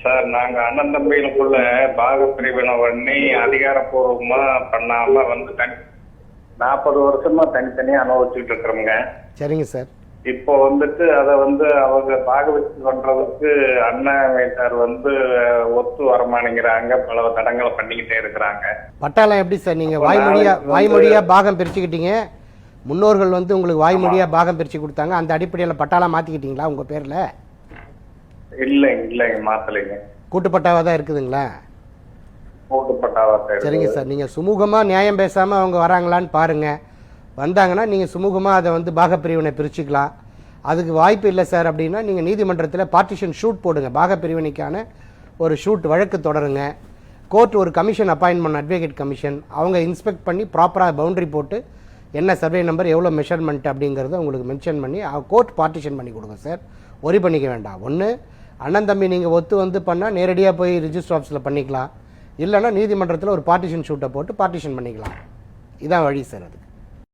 Sir நாங்க அண்ணன் தம்பிகளுக்குள்ள பாக பிரிவினை பண்ணி அதிகாரப்பூர்வமா பண்ணாம வந்து 40 வருஷமா தனித்தனியா அனுபவிச்சுட்டு இருக்கிறோங்க. சரிங்க சார். இப்போ வந்துட்டு அதை வந்து அவங்க பாகவத்து பண்றதுக்கு அண்ணன் வீட்டார் வந்து ஒத்து வரமாட்டேங்கிறாங்க, பல தடங்களை பண்ணிக்கிட்டே இருக்கிறாங்க. பட்டாளம் எப்படி சார் நீங்க வாய்மொழியா பாகம் பிரிச்சுக்கிட்டீங்க? முன்னோர்கள் வந்து உங்களுக்கு வாய்மொழியா பாகம் பிரிச்சு கொடுத்தாங்க, அந்த அடிப்படையில் பட்டாளம் மாத்திக்கிட்டீங்களா உங்க பேர்ல? இல்லைங்க மாத்தலைங்க. கூட்டுப்பட்டாவா தான் இருக்குதுங்களா? கூட்டுப்பட்டாவா. சரிங்க சார். நீங்க சுமூகமா நியாயம் பேசாம அவங்க வராங்களான்னு பாருங்க. வந்தாங்கன்னா நீங்கள் சுமூகமாக அதை வந்து பாகப்பிரிவினை பிரிச்சுக்கலாம். அதுக்கு வாய்ப்பு இல்லை சார் அப்படின்னா நீங்கள் நீதிமன்றத்தில் பார்ட்டிஷன் ஷூட் போடுங்க. பாகப்பிரிவினைக்கான ஒரு ஷூட் வழக்கு தொடருங்க. கோர்ட் ஒரு கமிஷன் அப்பாயின்ட் பண்ண, அட்வொகேட் கமிஷன், அவங்க இன்ஸ்பெக்ட் பண்ணி ப்ராப்பராக பவுண்டரி போட்டு என்ன சர்வே நம்பர் எவ்வளோ மெஷர்மெண்ட் அப்படிங்கிறத உங்களுக்கு மென்ஷன் பண்ணி கோர்ட் பார்ட்டிஷன் பண்ணி கொடுங்க சார். ஒரி பண்ணிக்க வேண்டாம். ஒன்று அண்ணன் தம்பி நீங்கள் ஒத்து வந்து பண்ணால் நேரடியாக போய் ரிஜிஸ்டர் ஆஃபீஸில் பண்ணிக்கலாம், இல்லைன்னா நீதிமன்றத்தில் ஒரு பார்ட்டிஷன் ஷூட்டை போட்டு பார்ட்டிஷன் பண்ணிக்கலாம். இதான் வழி சார். அதுக்கு